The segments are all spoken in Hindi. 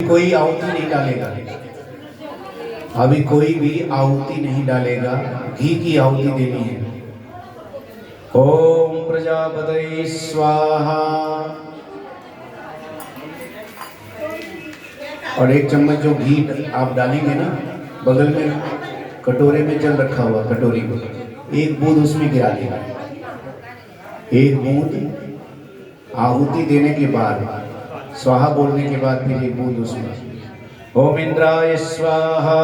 कोई आहुति नहीं डालेगा, अभी कोई भी आहुति नहीं डालेगा, घी की आहुति देनी है। ओम प्रजापतये स्वाहा। और एक चम्मच जो घी आप डालेंगे ना, बगल में कटोरे में जल रखा हुआ, कटोरी को एक बूंद उसमें गिरा देगा। एक बूंद आहुति देने के बाद, स्वाहा बोलने के बाद फिर एक बूंद उसमें। ओम इंद्राय स्वाहा,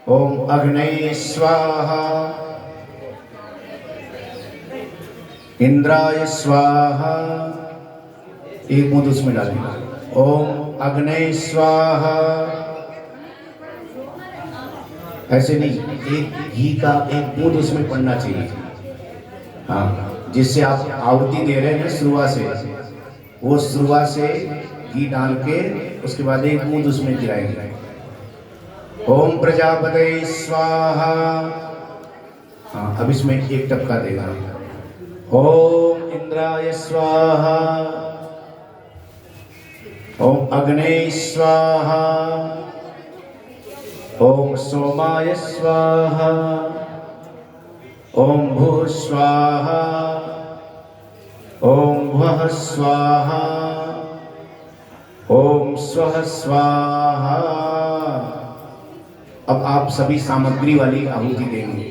ओम अग्नये स्वाहा, इंद्राय स्वाहा। एक बूंद उसमें डालेंगे। ओम अग्नये स्वाहा। ऐसे नहीं, एक घी का एक बूंद उसमें पड़ना चाहिए। हाँ, जिससे आप आहुति दे रहे हैं शुरुआत से, वो शुरुआत से घी डाल के उसके बाद एक बूंद उसमें गिराएंगे। ओम प्रजापतये स्वाहा। हाँ, अब इसमें एक टपका देगा। ओम इंद्राय स्वाहा, ओम अग्नये स्वाहा, ओम सोमाय स्वाहा, ओम भूः स्वाहा, ओम भुवः स्वाहा, ओम स्वः स्वाहा। अब आप सभी सामग्री वाली आहुति देंगे,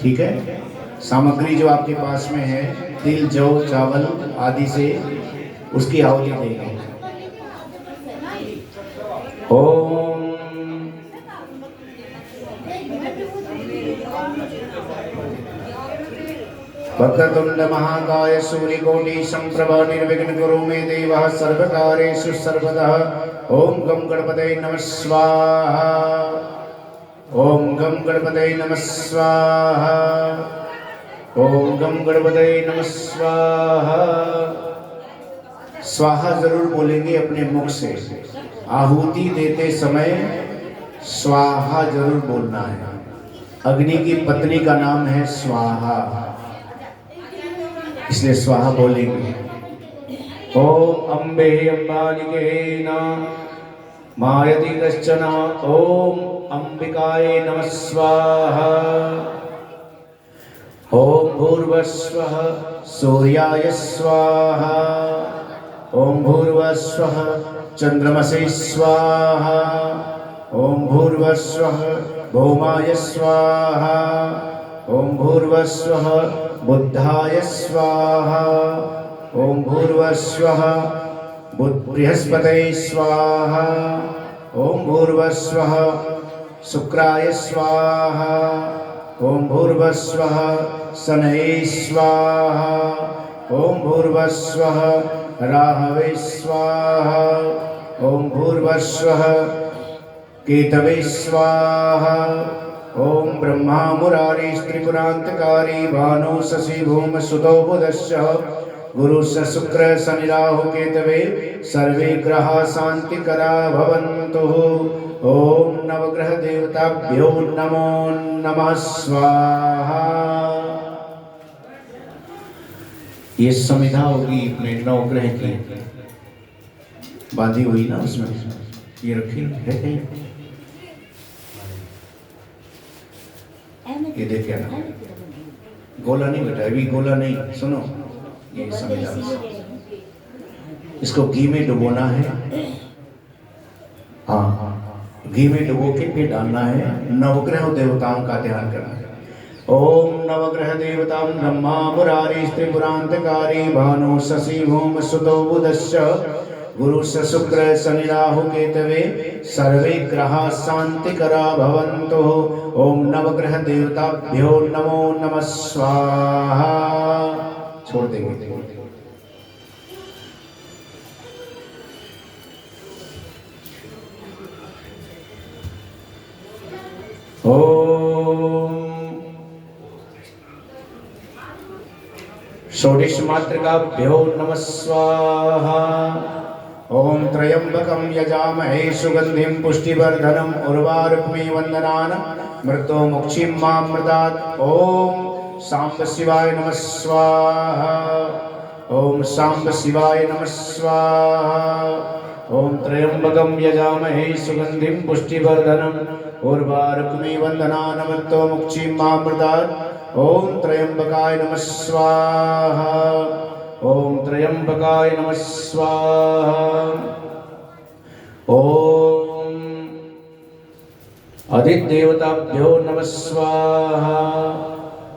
ठीक है? सामग्री जो आपके पास में है, तिल, जौ, चावल आदि से उसकी आहुति देंगे। ओम वक्रतुंड महाकाय सूर्यकोटि समप्रभा निर्विघ्न कुरु मे देव सर्वकार्येषु सर्वदा। ओम गम गणपतये नमः स्वाहा, ओम गम गणपतये नमः स्वाहा, ओम गम गणपतये नमः स्वाहा। स्वाहा जरूर बोलेंगे अपने मुख से। आहुति देते समय स्वाहा जरूर बोलना है। अग्नि की पत्नी का नाम है स्वाहा, इसलिए स्वाहा बोलेंगे। ओम अम्बे अम्बालिके नमः मायति कश्चन। ओम अंबिकाये नमः स्वाहा। ओम भूर्भुवस्सुवः सूर्याय स्वाहा, ओम भूर्भुवस्सुवः चंद्रमसे स्वाहा, ओम भूर्भुवस्सुवः भौमाय स्वाहा, ओम भूर्भुवस्सुवः बुद्धाय स्वाहा, ओम भूर्भुवस्सुवः बृहस्पतये स्वाहा, ओम भूर्भुवस्सुवः शुक्राय स्वाहा, ओम भूर्भुवस्सुवः शनये स्वाहा, ओम भूर्भुवस्सुवः राहवे स्वाहा, ओम भूर्भुवस्सुवः केतवे स्वाहा, ओम ब्रह्मा मुरारी त्रिपुरांतकारी भानु शशि भूम सुतो बुधश्च गुरु शुक्र शनि राहु केतवे सर्वे ग्रहा शांतिकरा भवन्तु। ओम नवग्रह देवताभ्यो नमो नमः स्वाहा। ये संविधा होगी अपने नवग्रह की, बांधी हुई ना उसमें, ये रखी है कहीं? ये देखिए ना, गोला नहीं बेटा, अभी गोला नहीं, सुनो ये संविधा, इसको घी में डुबोना है। हाँ, घी में डुबो के फिर डालना है। नवग्रह देवताओं का ध्यान करना है। ओम नवग्रह देवतां ब्रह्मा मुरारी त्रिपुरांतकारी भानु शशि भूम सुतो बुधश्च गुरु शुक्र शनि राहु केतवे सर्वे ग्रहा शांतिकरा भवन्तु। ओम नवग्रह देवताभ्यो नमो नमः स्वाहा। छोड़ देंगे। ओम षोडश मातृकाभ्यो नमः स्वाहा। ओम त्र्यंबकं यजामहे सुगंधिं पुष्टिवर्धनम् उर्वारुकमिव वन्दनान् मृत्युमुक्षीमामृतात्। ओम सांब शिवाय नमः स्वाहा, ओम सांब शिवाय नमः स्वाहा, ओम त्र्यंबकं यजामहे सुगंधिं पुष्टिवर्धनम् उर्वारुकमिव बन्धनान्मुक्तिमामृतात्। ओम त्र्यंबकाय नमः स्वाहा। ओम त्र्यंबकाय नमः स्वाहा। ओम अधिदेवताभ्यो नमः स्वाहा।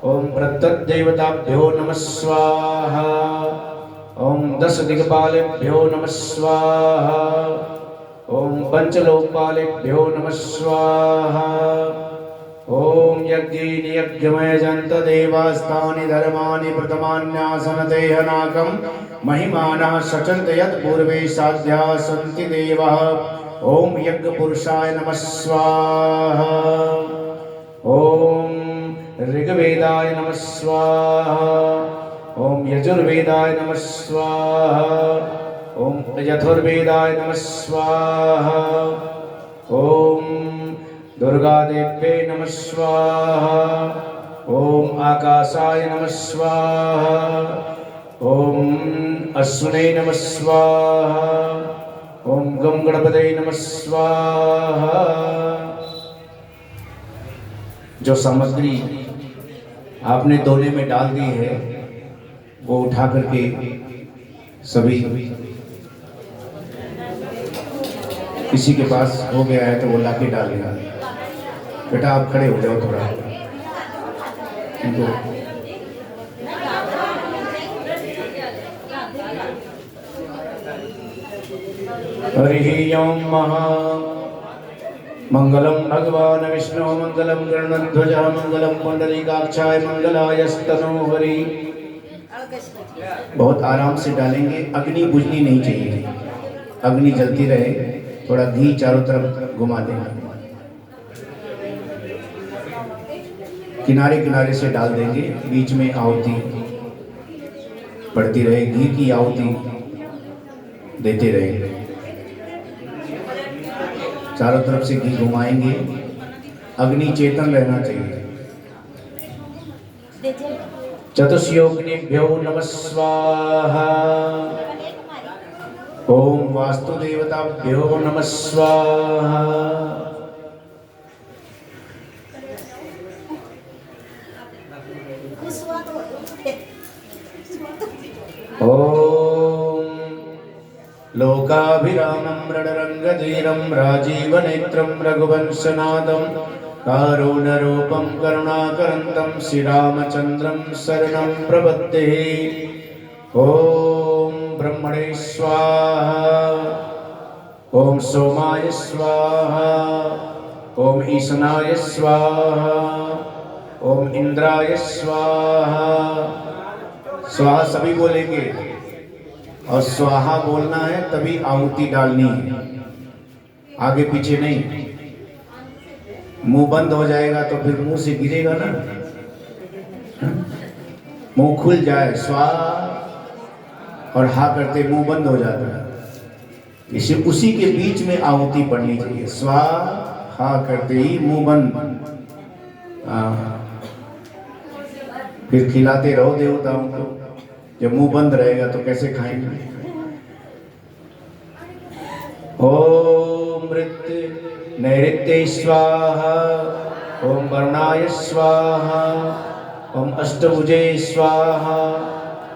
ओम प्रत्यदेवताभ्यो नमः स्वाहा। ओम दश दिक्पालेभ्यो नमः स्वाहा। ओम पंचलोकपालेभ्यो नमः स्वाहा। ओम यज्ञेन यज्ञमयजन्त देवास्तानि धर्माणि प्रथमान्यासनते हनाकं महिमानः सचन्त यत् पूर्वे साध्या सन्ति देवाः। ओम यज्ञपुरुषाय नमः स्वाहा। ओम ऋग्वेदाय नमः स्वाहा। ओम यजुर्वेदाय नमः स्वाहा। ओम यथुर्वेदाय नमः स्वाहा। ओम दुर्गादेव्यै नमः स्वाहा। ओम आकाशाय नमः स्वाहा। ओम अश्विने नमः स्वाहा। ओम गं गणपतये नमः स्वाहा। जो सामग्री आपने दोने में डाल दी है वो उठा करके सभी, किसी के पास हो गया है तो वो लाके डालेगा। बेटा आप खड़े हो जाओ थोड़ा, इनको हरि ओम महा मंगलम भगवान विष्णु मंगलम गरुड़ध्वज मंगलम पुंडरीकाक्षाय मंगलायस्तनो हरि। बहुत आराम से डालेंगे, अग्नि बुझनी नहीं चाहिए, अग्नि जलती रहे। थोड़ा घी चारों तरफ घुमा देंगे, किनारे किनारे से डाल देंगे, बीच में आहुति पड़ती रहे, घी की आहुति देते रहेंगे। चारों तरफ से घी घुमाएंगे, अग्नि चेतन रहना चाहिए। चतुष्योगिनीभ्यो नमः स्वाहा। ओम वास्तुदेवताभ्यो नमः स्वाहा। ओम लोकाभिरामं रणरंगधीरं राजीवनेत्रं रघुवंशनाथं कारुण्यरूपं करुणाकरन्तं श्रीरामचन्द्रं शरणं प्रपद्ये। ओम ब्रह्मणे स्वाहा। ओम सोमाय स्वाहा। ओम ईशनाय स्वाहा। ओम इंद्राय स्वाहा। स्वाहा सभी बोलेंगे और स्वाहा बोलना है तभी आहुति डालनी है, आगे पीछे नहीं। मुंह बंद हो जाएगा तो फिर मुंह से गिरेगा ना, मुंह खुल जाए स्वाहा और हा करते मुंह बंद हो जाता है, इसे उसी के बीच में आहुति पढ़नी चाहिए। स्वाहा करते ही मुंह बंद। फिर खिलाते रहो देवताओं को, जब मुंह बंद रहेगा तो कैसे खाएंगे। ओम नृत्य नैऋत्य स्वाहा। ओम वरुणाय स्वाहा। ओम अष्टभुजे स्वाहा।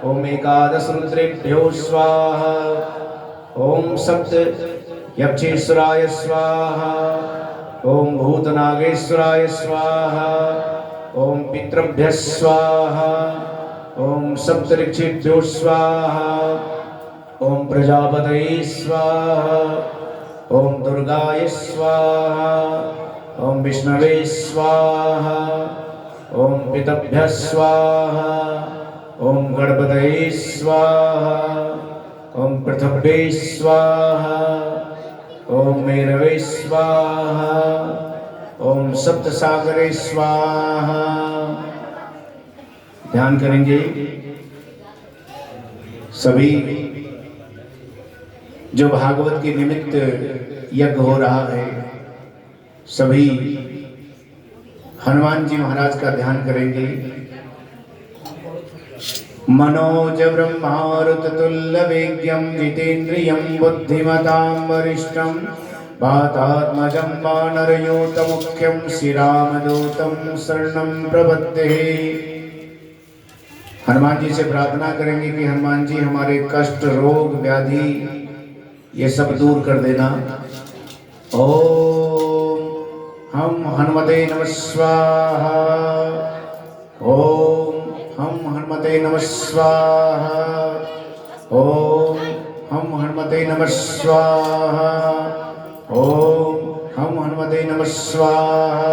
ओम एकादश रुद्रेभ्यो स्वाहा। ओम सप्त यक्षेश्वराय स्वाहा। ओम भूतनागेश्वराय स्वाहा। ओम पितृभ्यः स्वाहा। ओम सप्तऋषिभ्यो स्वाहा। ओम प्रजापतये स्वाहा। ओम दुर्गाय स्वाहा। ओम विष्णवे स्वाहा। ओम पितृभ्यः स्वाहा। ओम गणपतये स्वाहा। ओम पृथ्वे स्वाहा। ओम मेरवे स्वाहा। ओम सप्तसागरे स्वाहा। ध्यान करेंगे सभी। जो भागवत के निमित्त यज्ञ हो रहा है, सभी हनुमान जी महाराज का ध्यान करेंगे। मनोजवं मारुततुल्यवेगं जितेन्द्रियं बुद्धिमतां वरिष्ठं वातात्मजं वानरयूतमुख्यं श्रीरामदूतं शरणं प्रपद्ये। हनुमान जी से प्रार्थना करेंगे कि हनुमान जी हमारे कष्ट, रोग, व्याधि ये सब दूर कर देना। ओम हम हनुमते नमः स्वाहा। ओम हम हनुमते नमः स्वाहा। ओम हम हनुमते नमः स्वाहा। ओम हम हनुमते नमः स्वाहा।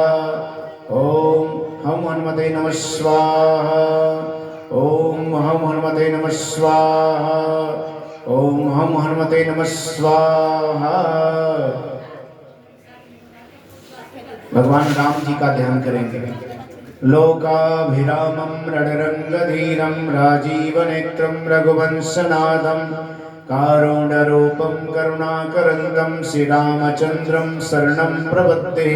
ओम हम हनुमते नमः स्वाहा। ओम हम हनुमते नमः स्वाहा। ओम हम हनुमते नमः स्वाहा। भगवान राम जी का ध्यान करेंगे। लोकाभिरामं रणरंगधीरं राजीवनेत्रं रघुवंशनाथं कारुण्यरूपं करुणाकरन्दं श्रीरामचन्द्रं शरणं प्रपद्ये।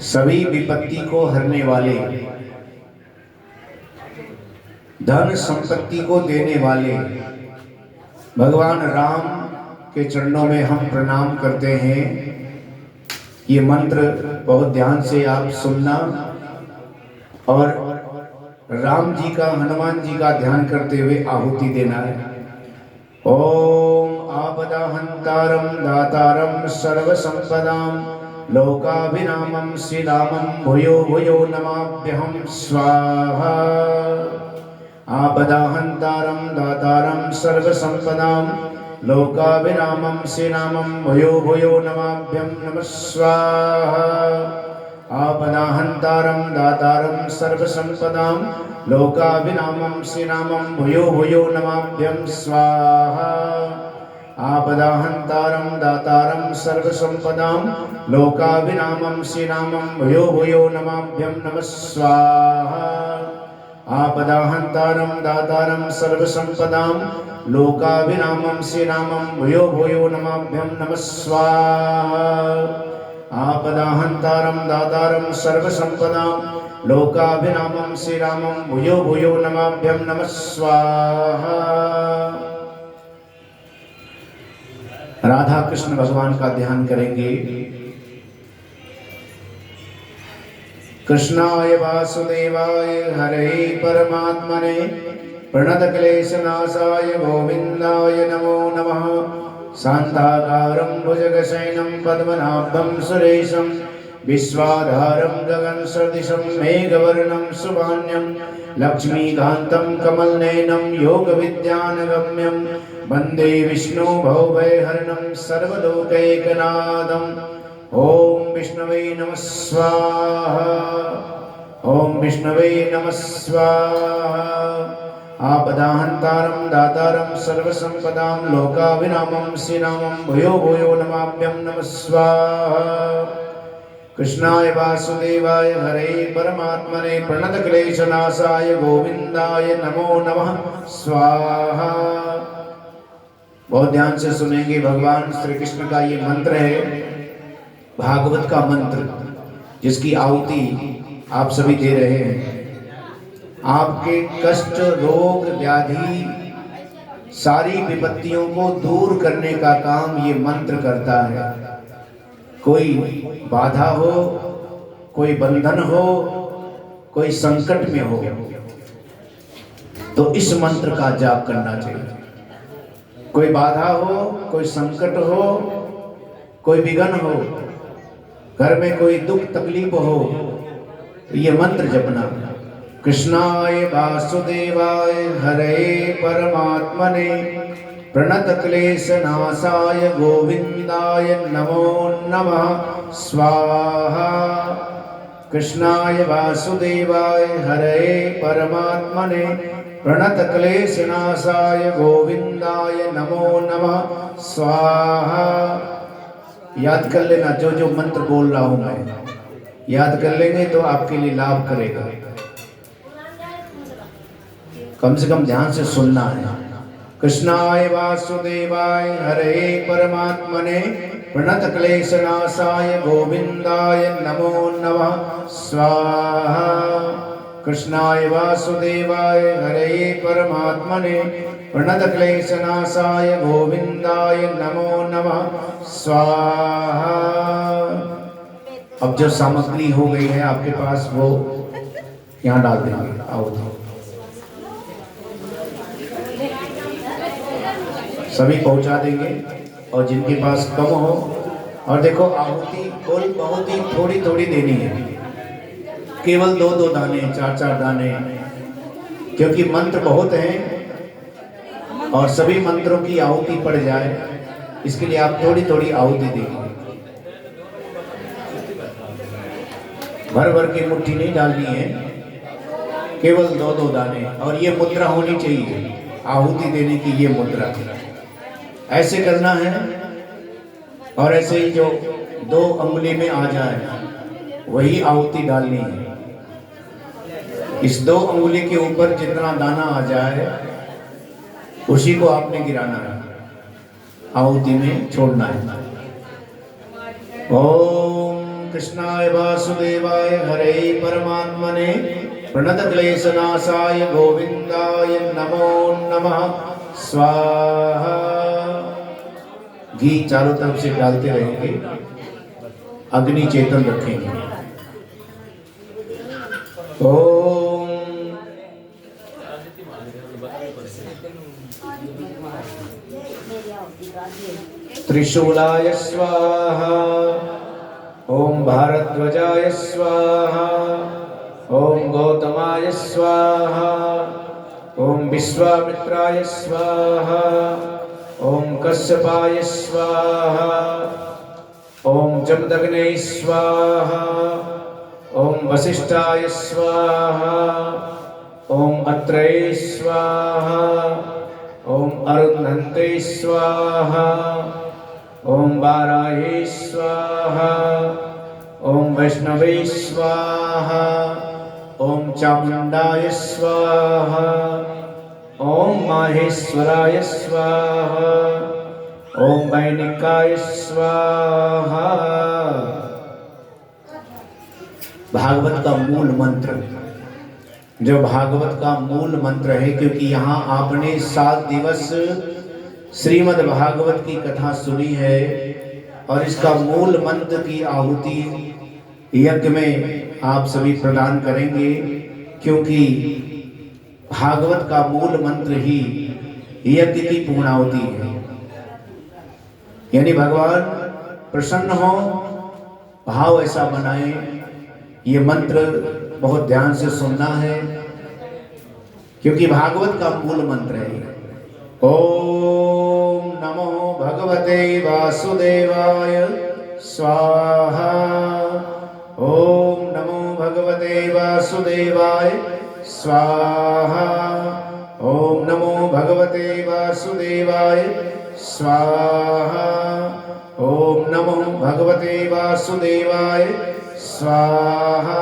सभी विपत्ति को हरने वाले, धन संपत्ति को देने वाले भगवान राम के चरणों में हम प्रणाम करते हैं। ये मंत्र बहुत ध्यान से आप सुनना और राम जी का, हनुमान जी का ध्यान करते हुए आहुति देना है। ओम आपदाहंतारं दातारं सर्वसंपदां लोकाभिरामं श्रीरामं भूयो भूयो नमाम्यहं स्वाहा। आपदाहंतारं दातारं सर्वसंपदां लोकाभिरामं श्रीरामं भूयो भूयो नमाम्यहं नमः स्वाहा। आपदाहंतारं दातारं सर्वसंपदां लोकाभिरामं श्रीरामं भूयो भूयो नमाम्यहं स्वाहा। आपदाहंतारं दातारं सर्वसंपदां लोकाभिरामं श्रीरामं भूयो भूयो नमाम्यहं नमः स्वाहा। आपदाहंतारं दातारं सर्वसंपदां लोकाभिरामं श्रीरामं भूयो भूयो नमाम्यहं नमः स्वाहा। आपदाहंतारं दातारं सर्वसंपदां लोकाभिरामं श्रीरामं भूयो भूयो नमाम्यहं नमः स्वाहा। राधा कृष्ण भगवान का ध्यान करेंगे। कृष्णाय वासुदेवाय हरे परमात्मने प्रणतक्लेशनाशाय गोविंदाय नमो नमः। शान्ताकारं भुजगशयनं पद्मनाभं सुरेशं विश्वाधारं गगनसदृशं मेघवर्णं शुभान्यं लक्ष्मीकान्तं कमलनयनं योगविद्यानगम्यं वन्दे विष्णु भवभयहरणं सर्वलोकैकनाथम्। ओम विष्णवे नमः स्वाहा। ओम विष्णवे नमः स्वाहा। आपदाहंतारं दातारं सर्वसंपदां लोकाभिरामं श्रीरामं भूयो भूयो नमाम्यहं नमः स्वाहा। कृष्णाय वासुदेवाय हरे परमात्मने प्रणतक्लेशनाशाय गोविंदाय नमो नमः स्वाहा। बहुत ध्यान से सुनेंगे। भगवान श्री कृष्ण का ये मंत्र है, भागवत का मंत्र, जिसकी आहुति आप सभी दे रहे हैं। आपके कष्ट, रोग, व्याधि, सारी विपत्तियों को दूर करने का काम ये मंत्र करता है। कोई बाधा हो, कोई बंधन हो, कोई संकट में हो, तो इस मंत्र का जाप करना चाहिए। कोई बाधा हो, कोई संकट हो, कोई विघ्न हो, घर में कोई दुख तकलीफ हो, तो ये मंत्र जपना। कृष्णाय वासुदेवाय हरे परमात्मने प्रणतक्लेशनाशाय गोविंदाय नमो नमः स्वाहा। कृष्णाय वासुदेवाय हरे परमात्मने प्रणतक्लेशनाशाय गोविंदाय नमो नमः स्वाहा। याद कर लेना, जो जो मंत्र बोल रहा हूं मैं, याद कर लेंगे तो आपके लिए लाभ करेगा। कम से कम ध्यान से सुनना है। कृष्णाय वासुदेवाय हरे परमात्मने प्रणतक्लेशनाशाय गोविन्दाय नमो नमः स्वाहा। कृष्णाय वासुदेवाय हरे परमात्मने प्रणतक्लेशनाशाय गोविन्दाय नमो नमः स्वाहा। अब जो सामग्री हो गई है आपके पास वो यहाँ डाल देंगे। आओ सभी पहुंचा देंगे और जिनके पास कम हो, और देखो आहुति कुल बहुत ही थोड़ी थोड़ी देनी है, केवल 2-2 दाने 4-4 दाने, क्योंकि मंत्र बहुत हैं और सभी मंत्रों की आहुति पड़ जाए, इसके लिए आप थोड़ी थोड़ी आहुति देंगे। भर भर की मुट्ठी नहीं डालनी है, केवल 2-2 दाने। और ये मुद्रा होनी चाहिए आहुति देने की, ये मुद्रा ऐसे करना है। और ऐसे ही जो 2 अंगुली में आ जाए वही आहुति डालनी है। इस 2 अंगुली के ऊपर जितना दाना आ जाए उसी को आपने गिराना है, आहुति में छोड़ना है। ओम कृष्णाय वासुदेवाय हरे परमात्मने प्रणतक्लेशनाशाय गोविन्दाय नमो नमः स्वाहा। घी चारों तरफ से डालते रहेंगे, अग्नि चेतन रखेंगे। ओम त्रिशूलाय स्वाहा। ओम भारद्वाजाय स्वाहा। ओम गौतमाय स्वाहा। ओम विश्वामित्राय स्वाहा। ओम कश्यपाय स्वाहा। ओम जमदग्ने स्वाहा। ओम वसिष्ठाय स्वाहा। ओम अत्रेय स्वाहा। ओम अरुन्धन्ते स्वाहा। ओम वाराहे स्वाहा। ओम वैष्णवे स्वाहा। ओम चामुंडाय स्वाहा। ओम माहेश्वराय स्वाहा। ओम वैनिकाय स्वाहा। भागवत का मूल मंत्र, जो भागवत का मूल मंत्र है, क्योंकि यहाँ आपने 7 दिवस श्रीमद् भागवत की कथा सुनी है और इसका मूल मंत्र की आहुति यज्ञ में आप सभी प्रदान करेंगे, क्योंकि भागवत का मूल मंत्र ही यज्ञ की पूर्णाहुति है। यानी भगवान प्रसन्न हो, भाव ऐसा बनाए, ये मंत्र बहुत ध्यान से सुनना है, क्योंकि भागवत का मूल मंत्र है। ओम नमो भगवते वासुदेवाय स्वाहा। ओम नमो भगवते वासुदेवाय स्वाहा। ओम नमो भगवते वासुदेवाय स्वाहा। ओम नमो भगवते वासुदेवाय स्वाहा।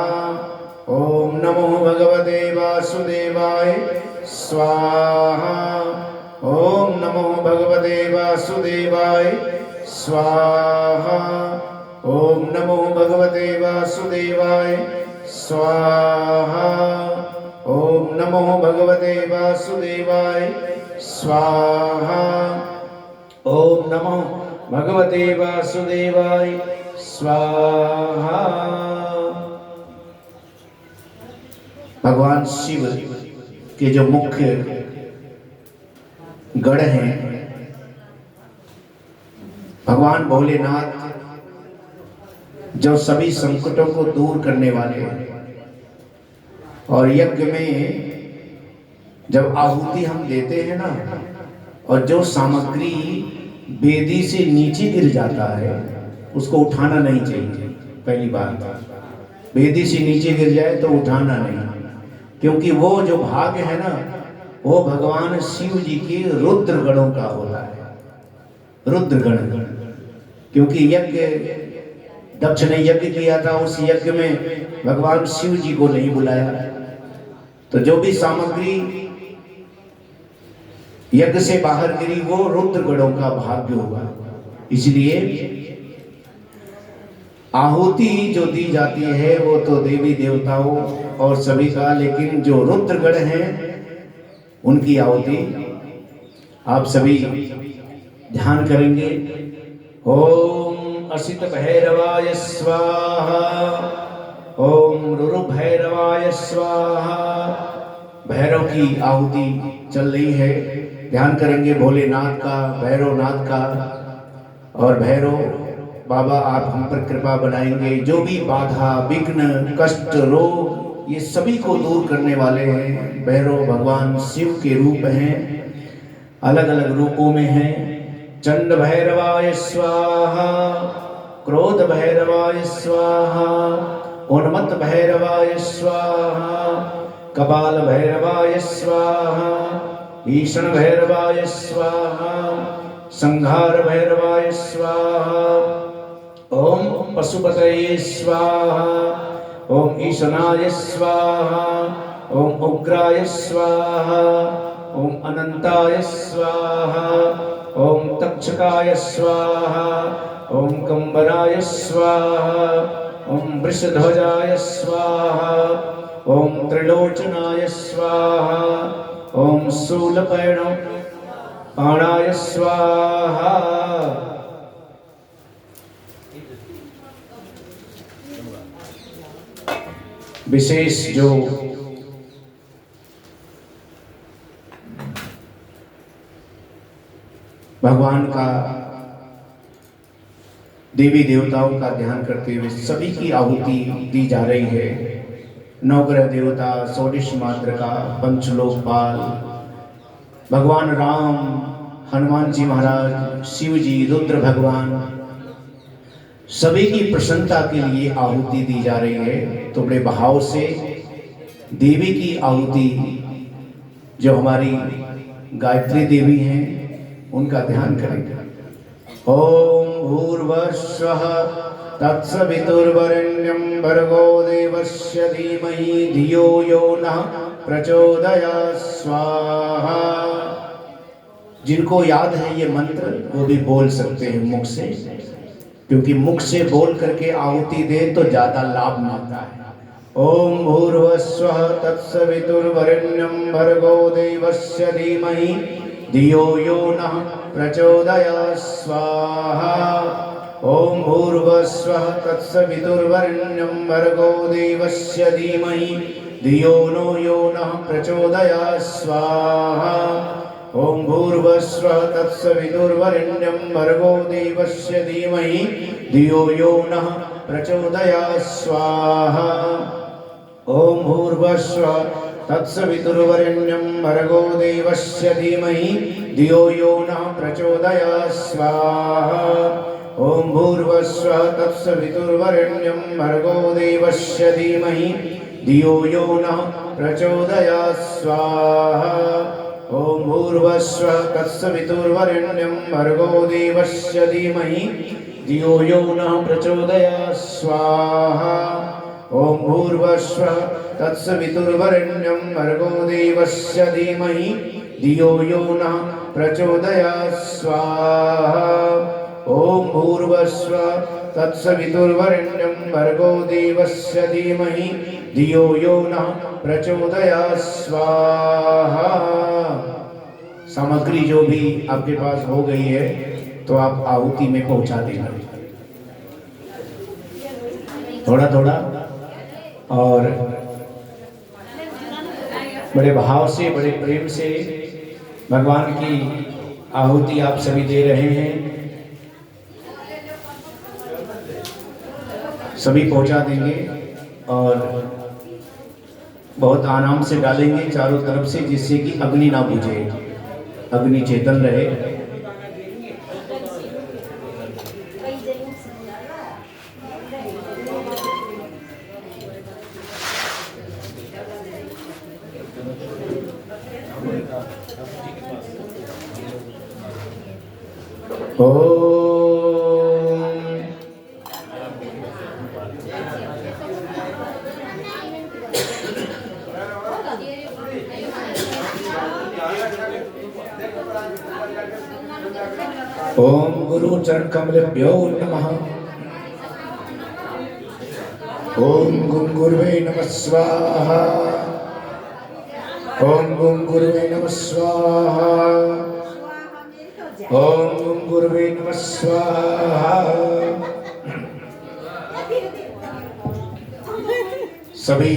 ओम नमो भगवते वासुदेवाय स्वाहा। ओम नमो भगवते वासुदेवाय स्वाहा। ओम नमो भगवते वासुदेवाय स्वाहा। ओम नमो भगवते वासुदेवाय स्वाहा। ओम नमो भगवते वासुदेवाय स्वाहा। भगवान शिव के जो मुख्य गण हैं, भगवान भोलेनाथ जो सभी संकटों को दूर करने वाले हैं, और यज्ञ में जब आहुति हम देते हैं ना, और जो सामग्री वेदी से नीचे गिर जाता है उसको उठाना नहीं चाहिए। पहली बात, वेदी से नीचे गिर जाए तो उठाना नहीं, क्योंकि वो जो भाग है ना, वो भगवान शिव जी के रुद्र गणों का होता है। रुद्र गण, क्योंकि यज्ञ दक्ष ने यज्ञ किया था, उस यज्ञ में भगवान शिव जी को नहीं बुलाया, तो जो भी सामग्री यज्ञ से बाहर गिरी वो रुद्र गणों का भाग्य होगा। इसलिए आहुति जो दी जाती है वो तो देवी देवताओं और सभी का, लेकिन जो रुद्रगण हैं उनकी आहुति आप सभी ध्यान करेंगे। ओम असित भैरवाय स्वाहा, ओम रुरु भैरवाय स्वाहा। भैरव की आहुति चल रही है, ध्यान करेंगे भोलेनाथ का, भैरवनाथ का। और भैरव बाबा आप हम पर कृपा बनाएंगे, जो भी बाधा विघ्न कष्ट रोग ये सभी को दूर करने वाले हैं। भैरव भगवान शिव के रूप हैं, अलग अलग रूपों में हैं। चंड भैरवाय स्वाहा, क्रोध भैरवाय स्वाहा, उन्मत्त भैरवाय स्वाहा, कपाल भैरवाय स्वाहा, भीषण भैरवाय स्वाहा, संहार भैरवाय स्वाहा। ओम पशुपतये स्वाहा, ओम ईशनाय स्वाहा, ओम उग्राय स्वाहा, ओम अनंताय स्वाहा, ओम तक्षकाय स्वाहा, ओम कंबराय स्वाहा, ओम वृषध्वजाय स्वाहा, ओम त्रिलोचनाय स्वाहा, ओम शूलपाणाय स्वाहा। विशेष जो भगवान का देवी देवताओं का ध्यान करते हुए सभी की आहुति दी जा रही है। नवग्रह देवता, षोडश मात्र का, पंचलोकपाल, भगवान राम, हनुमान जी महाराज, शिव जी, रुद्र भगवान, सभी की प्रसन्नता के लिए आहुति दी जा रही है। तो बड़े भाव से देवी की आहुति जो हमारी गायत्री देवी हैं उनका ध्यान करेंगे। ओम भूर्भुवस्सुवः तत्सवितुर्वरेण्यं भर्गो देवस्य धीमहि धियो यो नः प्रचोदयात् स्वाहा। जिनको याद है ये मंत्र वो भी बोल सकते हैं मुख से, क्योंकि मुख से बोल करके आहुति दे तो ज्यादा लाभ मिलता है। ओम भूर्भुवस्सुवः तत्सवितुर्वरेण्यं भर्गो देवस्य धीमहि धियो यो नः प्रचोदयात् स्वाहा। ओम भूर्भुवस्सुवः तत्सवितुर्वरेण्यं भर्गो देवस्य धीमहि धियो नो यो नः प्रचोदयात् स्वाहा। ओम भूर्भुवस्सुवः तत्सवितुर्वरेण्यं भर्गो देवस्य धीमहि धियो यो नः प्रचोदयात् स्वाहा। ओम भूर्भुवस्सुवः तत्सवितुर्वरेण्यं भर्गो देवस्य धीमहि धियो यो नः प्रचोदयात् स्वाहा। ओम भूर्भुवस्सुवः तत्सवितुर्वरेण्यं भर्गो देवस्य धीमहि धियो यो नः प्रचोदयात् स्वाहा। ओम भूर्भुवस्सुवः तत्सवितुर्वरेण्यं भर्गो देवस्य धीमहि धियो यो नः प्रचोदयात् स्वाहा। ओम भूर्भुवस्सुवः तत्सवितुर्वरेण्यं भर्गो देवस्य धीमहि धियो यो नः प्रचोदयात् स्वाहा। ओम भूर्भुवस्सुवः तत्सवितुर्वरेण्यं भर्गो देवस्य धीमहि धियो यो नः प्रचोदयात् स्वाहा। सामग्री जो भी आपके पास हो गई है तो आप आहुति में पहुंचा देना थोड़ा थोड़ा, और बड़े भाव से बड़े प्रेम से भगवान की आहुति आप सभी दे रहे हैं। सभी पहुंचा देंगे और बहुत आराम से डालेंगे चारों तरफ से, जिससे कि अग्नि ना बुझे, अग्नि चेतन रहे। ओम गुरु चरण कमलेभ्यो नमः। ओम गुं गुरुवे नमः स्वाहा। ओम गुं गुरुवे नमः स्वाहा। ओम गुं गुरुवे नमः स्वाहा। सभी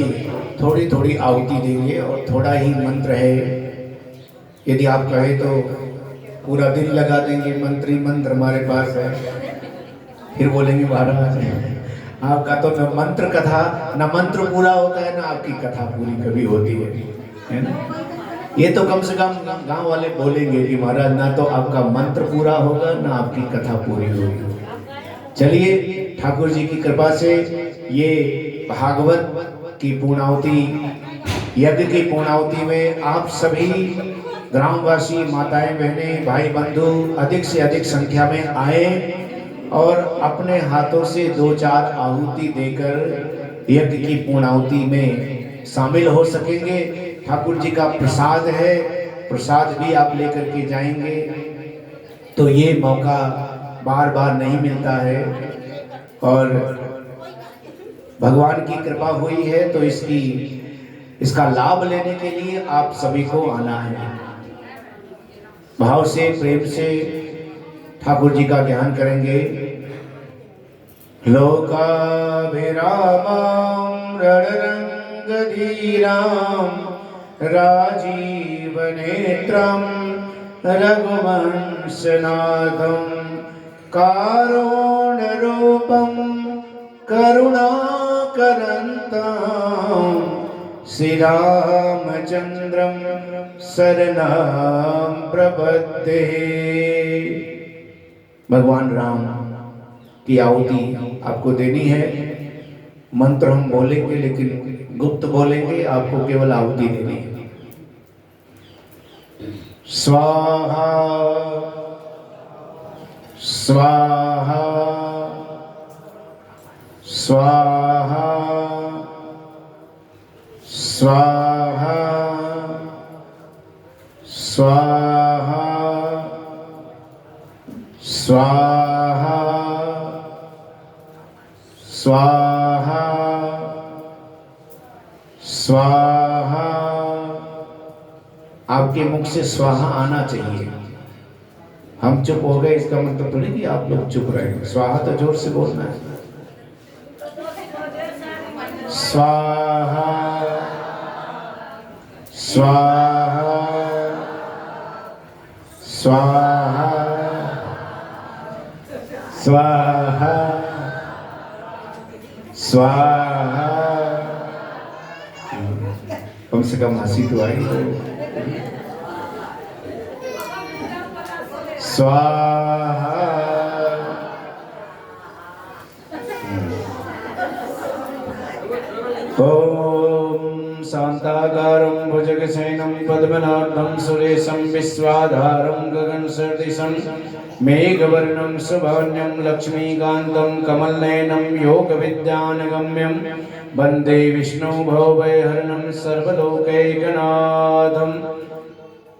थोड़ी थोड़ी आहुति देंगे और थोड़ा ही मंत्र है। यदि आप कहें तो पूरा दिन लगा देंगे। मंत्री मंत्र हमारे पास है। फिर बोलेंगे महाराज आपका तो न मंत्र कथा न मंत्र पूरा होता है, ना आपकी कथा पूरी कभी होती है ना। ये तो कम से कम गांव वाले बोलेंगे कि महाराज ना तो आपका मंत्र पूरा होगा ना आपकी कथा पूरी होगी। चलिए ठाकुर जी की कृपा से ये भागवत की पूर्णाहुति, यज्ञ की पूर्णाहुति में आप सभी ग्रामवासी, माताएं, बहनें, भाई बंधु अधिक से अधिक संख्या में आए और अपने हाथों से 2-4 आहुति देकर यज्ञ की पूर्णाहुति में शामिल हो सकेंगे। ठाकुर जी का प्रसाद है, प्रसाद भी आप लेकर के जाएंगे। तो ये मौका बार बार नहीं मिलता है और भगवान की कृपा हुई है तो इसका लाभ लेने के लिए आप सभी को आना है। भाव से, प्रेम से ठाकुर जी का ध्यान करेंगे। लोकाभिरामं रणरंगधीरां राजीवनेत्रं रघुवंशनाथं कारुण्यरूपं करुणाकरन्तं श्रीरामचन्द्रं शरणं प्रपद्ये। भगवान राम की आहुति आपको देनी है। मंत्र हम बोलेंगे लेकिन गुप्त बोलेंगे, आपको केवल आहुति देनी है। स्वाहा स्वाहा स्वाहा स्वाहा स्वाहा स्वाहा स्वाहा स्वाहा। आपके मुख से स्वाहा आना चाहिए। हम चुप हो गए इसका मतलब थोड़ी कि आप लोग चुप रहे। स्वाहा तो जोर से बोलना है। स्वाहा स्वाहा स्वाहा स्वाहा स्वाहा। कम से कम हंसी तो आई। स्वाहा ओम शांताकारं भुजगशयनं पद्मनाभं सुरेशं विश्वाधारं गगनसदृशं मेघवर्णं शुभान्यं लक्ष्मीकान्तं कमलनयनं योगविद्यानगम्यं वन्दे विष्णु भवभयहरणं सर्वलोकैकनाथम्।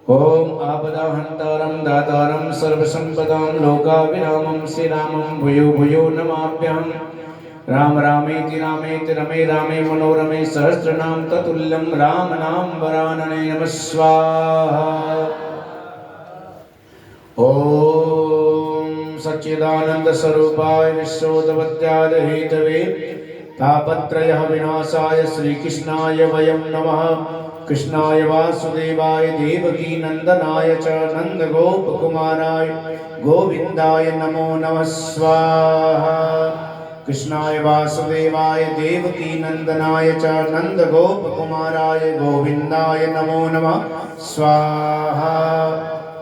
ओम आपदाहन्तारं दातारं सर्वसम्पदां लोकाभिरामं श्रीरामं भूयो भूयो नमाम्यहम्। राम रामेति रामेति रमे रामे मनोरमे सहस्रनाम ततुल्यं राम नाम वरानने नमः स्वाहा। ओम सच्चिदानंद स्वरूपाय विश्वोदपत्याद हेतवे तापत्रय विनाशाय श्रीकृष्णाय वयं नमः। कृष्णाय वासुदेवाय देवकी नंदनाय च नंदगोप कुमाराय गोविंदाय नमो नमः स्वाहा। कृष्णाय वासुदेवाय देवकी नंदनाय च नंदगोप कुमाराय गोविंदाय नमो नमः स्वाहा।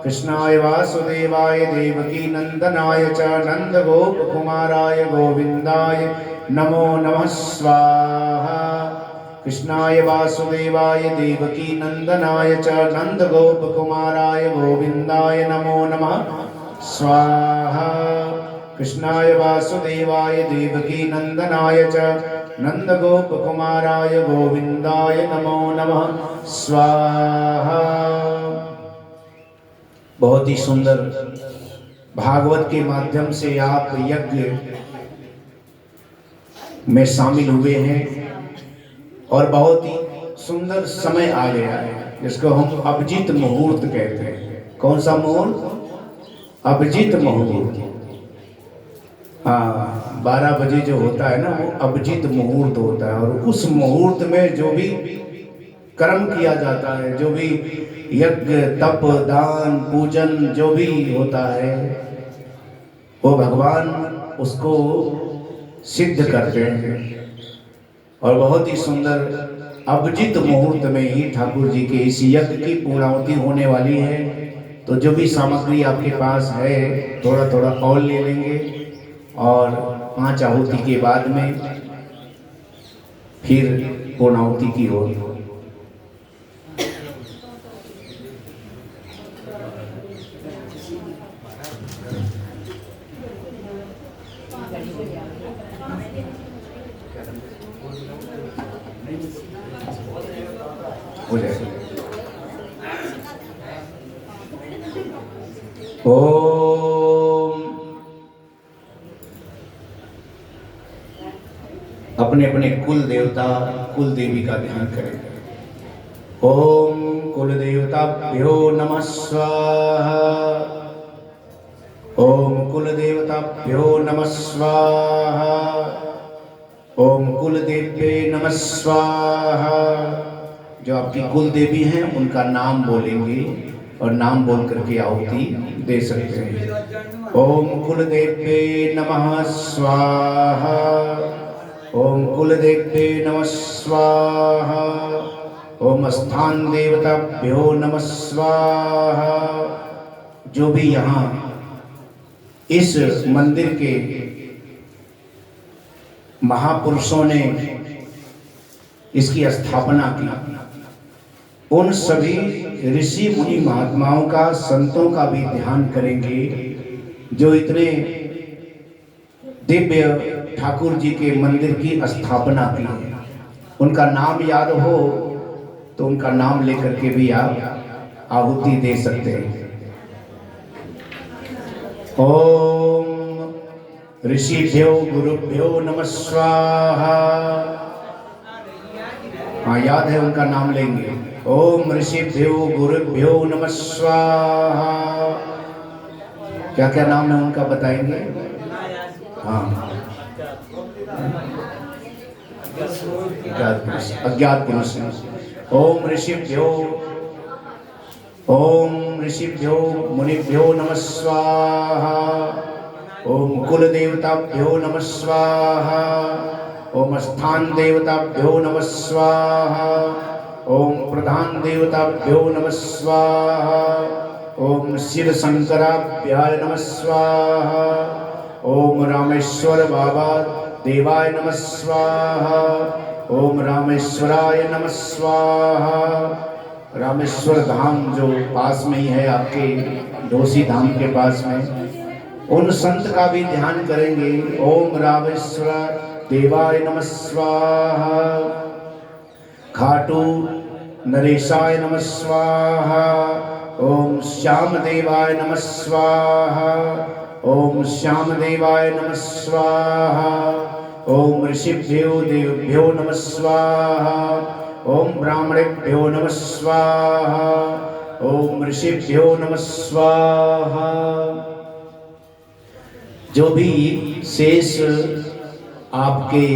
कृष्णाय वासुदेवाय देवकी नंदनाय च नंदगोप कुमाराय गोविंदाय नमो नमः स्वाहा। कृष्णाय वासुदेवाय देवकी नंदनाय च नंदगोप कुमाराय गोविंदाय नमो नमः स्वाहा। कृष्णाय वासुदेवाय देवकी नंदनाय च नंदगोप कुमाराय गोविंदाय नमो नमः स्वाहा। बहुत ही सुंदर भागवत के माध्यम से आप यज्ञ में शामिल हुए हैं और बहुत ही सुंदर समय आ गया है जिसको हम अभिजीत मुहूर्त कहते हैं। कौन सा मुहूर्त? अभिजीत मुहूर्त। हाँ, 12 बजे जो होता है ना वो अभिजीत मुहूर्त होता है। और उस मुहूर्त में जो भी कर्म किया जाता है, जो भी यज्ञ तप दान पूजन जो भी होता है, वो भगवान उसको सिद्ध करते हैं। और बहुत ही सुंदर अभिजीत मुहूर्त में ही ठाकुर जी के इस यज्ञ की पूर्णाहुति होने वाली है। तो जो भी सामग्री आपके पास है थोड़ा थोड़ा और ले लेंगे और 5 आहुति के बाद में फिर पूर्णाहुति की होगी। हो जाएगा। ओम अपने अपने कुल देवता कुल देवी का ध्यान करें। ओम कुल देवताभ्यो नमः स्वाहा। ओम कुल देवताभ्यो नमः स्वाहा। ओम कुल देव्ये नमः स्वाहा। जो आपकी कुल देवी हैं उनका नाम बोलेंगे और नाम बोल करके आहुति दे सकते हैं। ओम कुल देव्ये नमः स्वाहा। ओम कुल देव्ये नमः स्वाहा। ओम स्थान देवताभ्यो नमः स्वाहा। जो भी यहाँ इस मंदिर के महापुरुषों ने इसकी स्थापना की, उन सभी ऋषि मुनि महात्माओं का संतों का भी ध्यान करेंगे जो इतने दिव्य ठाकुर जी के मंदिर की स्थापना की है। उनका नाम याद हो तो उनका नाम लेकर के भी आप आहुति दे सकते हैं। ओम ऋषिभ्यो गुरुभ्यो नमः स्वाहा। हाँ, याद है उनका नाम लेंगे। ओम ऋषिभ्यो गुरुभ्यो नमः स्वाहा। क्या क्या नाम है उनका बताएंगे? हाँ, अज्ञात पुरुष। ओम ऋषिभ्यो मुनिभ्यो नमः स्वाहा। ओम कुल देवताभ्यो नमः स्वाहा। ओम स्थान देवताभ्यो नमः स्वाहा। ओम प्रधान देवताभ्यो नमः स्वाहा। ओम शिव शंकराभ्याय नमः स्वाहा। ओम रामेश्वर बाबा देवाय नमः स्वाहा। ओम रामेश्वराय नमः स्वाहा। रामेश्वर धाम जो पास में ही है आपके डोसी धाम के पास में, उन संत का भी ध्यान करेंगे। ओम रामेश्वर देवाय नमः स्वाहा। खाटू नरेशाय नमः स्वाहा। ओम श्याम देवाय नमः स्वाहा। ओम श्याम देवाय नमः स्वाहा। ओम ऋषिभ्यो देवभ्यो नमः स्वाहा। ओम ब्राह्मणेभ्यो नमः स्वाहा। ओम ऋषिभ्यो नमः स्वाहा। जो भी शेष आपके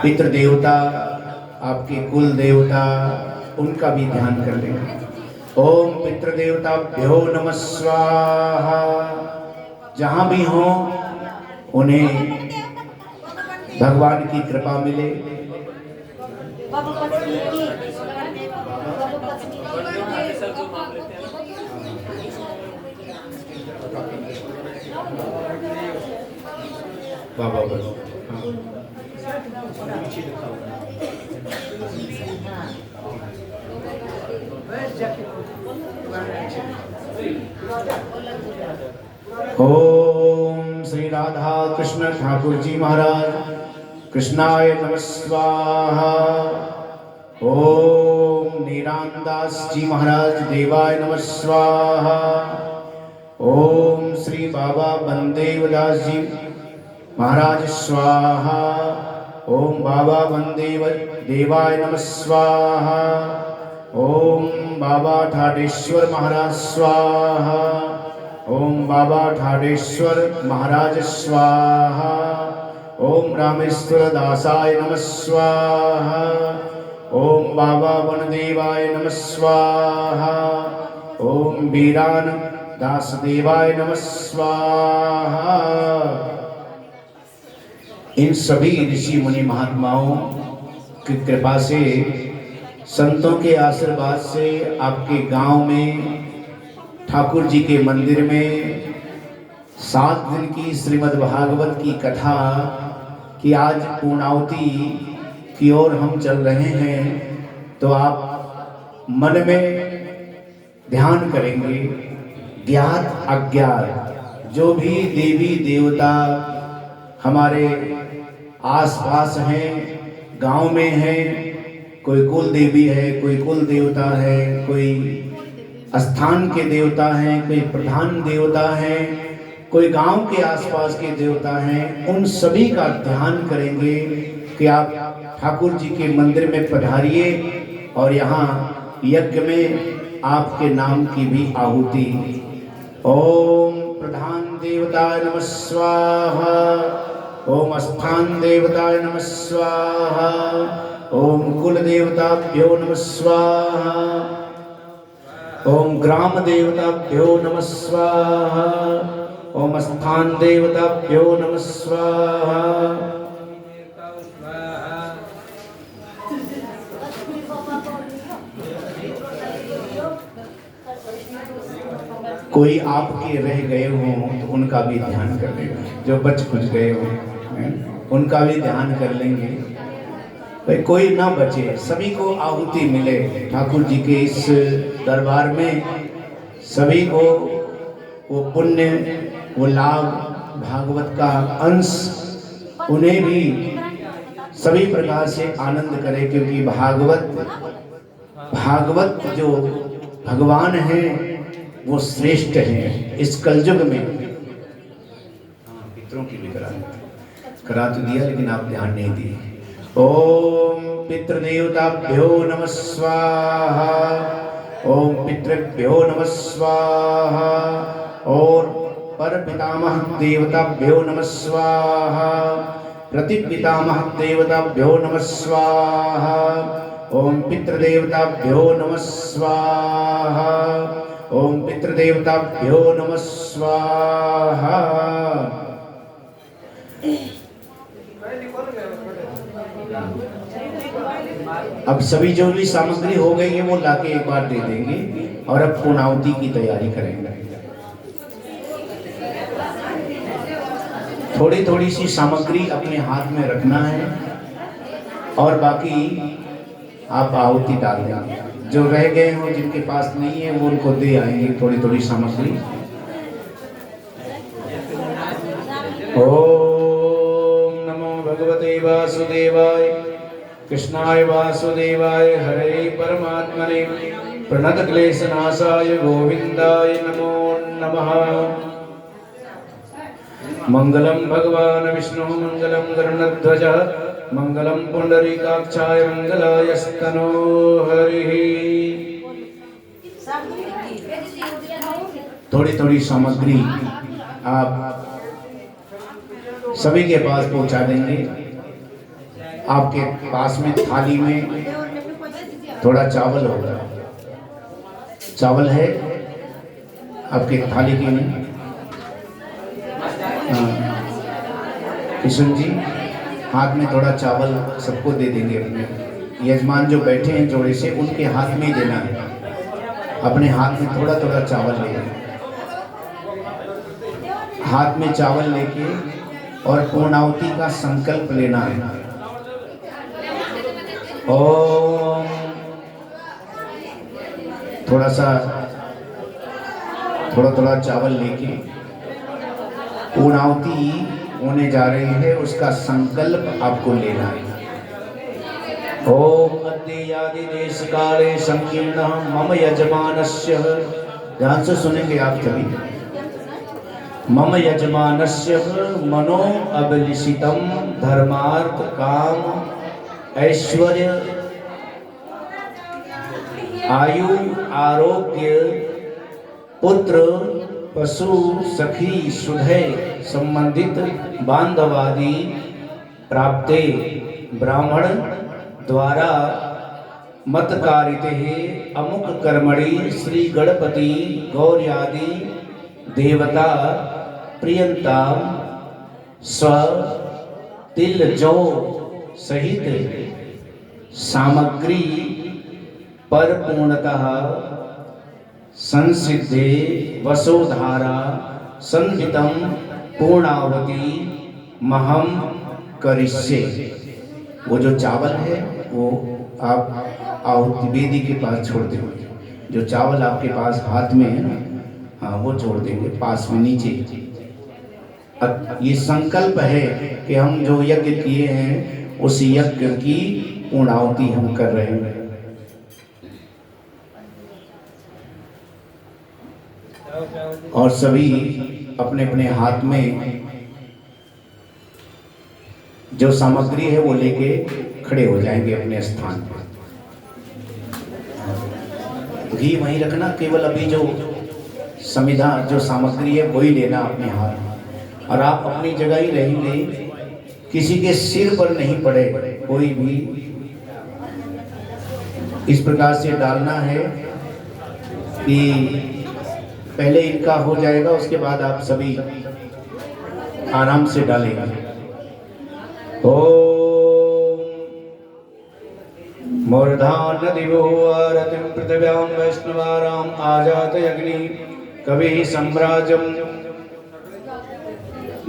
पितृ देवता आपके कुल देवता उनका भी ध्यान कर लेंगे। ओम पितृ देवताभ्यो नमः स्वाहा। जहाँ भी हों उन्हें भगवान की कृपा मिले। बाबा बस ओम श्री राधा कृष्ण ठाकुर जी महाराज कृष्णाय नमः स्वाहा। ओम नीरान दास जी महाराज देवाय नमः स्वाहा। ओम श्री बाबा बंदेव दास जी महाराज स्वाहा। ओम बाबा वनदेव देवाय नमः स्वाहा। ओम बाबा ठाडेश्वर महाराज स्वाहा। ओम बाबा ठाडेश्वर महाराज स्वाहा। ओम रामेश्वर दासाय नमः स्वाहा। ओम बाबा वनदेवाय नमः स्वाहा। ओम वीरान दासदेवाय नमः स्वाहा। इन सभी ऋषि मुनि महात्माओं की कृपा से, संतों के आशीर्वाद से आपके गांव में ठाकुर जी के मंदिर में 7 दिन की श्रीमद् भागवत की कथा की आज पूर्णाहुति की ओर हम चल रहे हैं। तो आप मन में ध्यान करेंगे, ज्ञात अज्ञात जो भी देवी देवता हमारे आसपास हैं, गांव में हैं, कोई कुल देवी है, कोई कुल देवता है, कोई स्थान के देवता हैं, कोई प्रधान देवता हैं, कोई गांव के आसपास के देवता हैं, उन सभी का ध्यान करेंगे कि आप ठाकुर जी के मंदिर में पधारिए और यहाँ यज्ञ में आपके नाम की भी आहुति। ओम प्रधान देवताय नमः स्वाहा। ओम स्थान देवताय नमः स्वाहा। ओम कुल देवताभ्यो नमः स्वाहा। ओम ग्राम देवताभ्यो नमः स्वाहा। ओम स्थान देवताभ्यो नमः स्वाहा। कोई आपके रह गए हों तो उनका भी ध्यान कर लेंगे, जो बच कुछ गए हों उनका भी ध्यान कर लेंगे। भाई कोई ना बचे, सभी को आहुति मिले ठाकुर जी के इस दरबार में, सभी को वो पुण्य, वो लाभ, भागवत का अंश उन्हें भी सभी प्रकार से आनंद करे, क्योंकि भागवत जो भगवान है वो श्रेष्ठ है इस कलयुग में। पितरों की भी करा तो दिया, लेकिन आप ध्यान नहीं दिए। ओम पितृदेवताभ्यो नमः स्वाहा। ओम पितृभ्यो नमः स्वाहा। और पर पितामह देवताभ्यो नमः स्वाहा। प्रतिपितामह देवताभ्यो नमः स्वाहा। ओम पितृदेवताभ्यो नमः स्वाहा। ओम पितृदेवताभ्यो नमः स्वाहा। अब सभी जो भी सामग्री हो गई है वो लाके एक बार दे देंगे और अब पूर्णाहुति की तैयारी करेंगे। थोड़ी थोड़ी सी सामग्री अपने हाथ में रखना है और बाकी आप आहुति डाल देंगे। जो रह गए हो, जिनके पास नहीं है, वो उनको दे आएंगे थोड़ी थोड़ी सामग्री। ओम नमो भगवते वासुदेवाय कृष्णाय वासुदेवाय हरे परमात्मने प्रणत क्लेशनाशाय गोविंदाय नमो नमः। मंगलम भगवान विष्णु मंगलम गरुड़ध्वज मंगलम पुंडरीकाक्षाय मंगलायस्तनो हरिः। थोड़ी थोड़ी सामग्री आप सभी के पास पहुंचा देंगे। आपके पास में थाली में थोड़ा चावल होगा, चावल है आपके थाली की में। किशन जी हाथ में थोड़ा चावल सबको दे देंगे। अपने यजमान जो बैठे हैं जोड़े से, उनके हाथ में ही देना है। अपने हाथ में थोड़ा थोड़ा चावल लेना, हाथ में चावल लेके और पूर्णाहुति का संकल्प लेना है। ओम थोड़ा थोड़ा चावल लेके पूर्णाहुति होने जा रही है, उसका संकल्प आपको लेना है। ओम अद्यादि देश काले संकीर्ण मम यजमानस्य। ध्यान से सुनेंगे आप सभी। मम यजमानस्य मनो अभिलिषितं धर्मार्थ काम ऐश्वर्य आयु आरोग्य पुत्र पशु सखी सुधय संबंधित बांधवादि प्राप्ते ब्राह्मण द्वारा मतकारिते अमुक कर्मणि श्री गणपति गौर्यादि देवता प्रियंता स्व तिल जौ सहित सामग्री पर पूर्णतः संसिद्धे वसोधारा संहितम पूर्णावती महम करिष्ये। वो जो चावल है वो आप आहुति वेदी के पास छोड़ देंगे। जो चावल आपके पास हाथ में है ना, हाँ वो छोड़ देंगे पास में नीचे। अब ये संकल्प है कि हम जो यज्ञ किए हैं उस यज्ञ की पूर्णाहुति हम कर रहे हैं। और सभी अपने अपने हाथ में जो सामग्री है वो लेके खड़े हो जाएंगे अपने स्थान पर। घी वहीं रखना, केवल अभी जो समिधा जो सामग्री है वही लेना अपने हाथ में, और आप अपनी जगह ही रहेंगे, किसी के सिर पर नहीं पड़े कोई भी। इस प्रकार से डालना है कि पहले इनका हो जाएगा, उसके बाद आप सभी आराम से डालेंगे। ओम मूर्धान दिवो आरतिं पृथिव्यां वैष्णवाराम आजात अग्नि कवि सम्राजम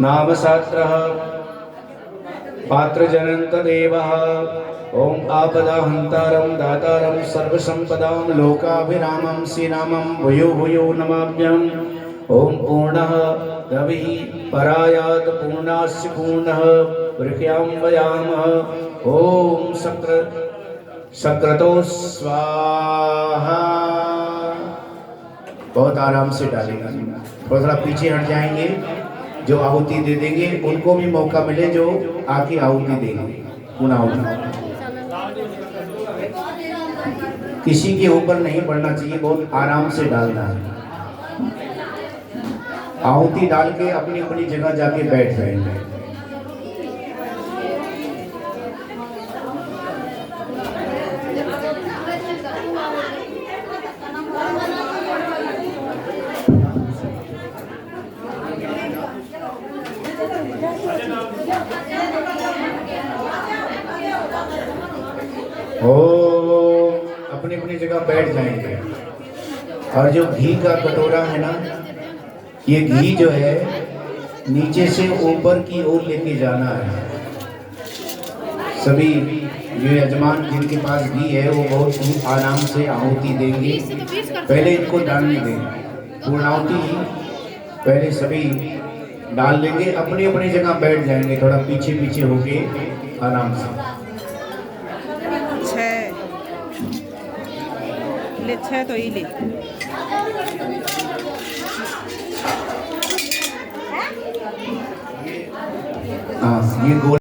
नाम सात्रः पात्र जनंत देवः। ओम आपदाहंतारं दातारं सर्वसंपदां लोकाभिरामं श्रीरामं भूयो भूयो नमाम्यहम्। ओम पूर्णः रविः परायात् पूर्णास्य पूर्णः वृक्यां वयामः। ओम सक्रतो स्वाहा। बहुत आराम से डालेगा, थोड़ा पीछे हट जाएंगे। जो आहुति दे देंगे उनको भी मौका मिले जो आके आहुति देंगे। पूर्णाहुति किसी के ऊपर नहीं पड़ना चाहिए, बहुत आराम से डालना है। आहुति डाल के अपनी अपनी जगह जाके बैठ जाएंगे। अपनी अपनी जगह बैठ जाएंगे। और जो घी का कटोरा है ना, ये घी जो है नीचे से ऊपर की ओर लेके जाना है। सभी जो यजमान जिनके पास घी है वो बहुत ही आराम से आहुति देंगे। पहले इनको डालने देंगे, पूर्णाहुति पहले सभी डाल लेंगे, अपनी अपनी जगह बैठ जाएंगे, थोड़ा पीछे पीछे होके आराम से। छह तो ही ले। हाँ ये गोल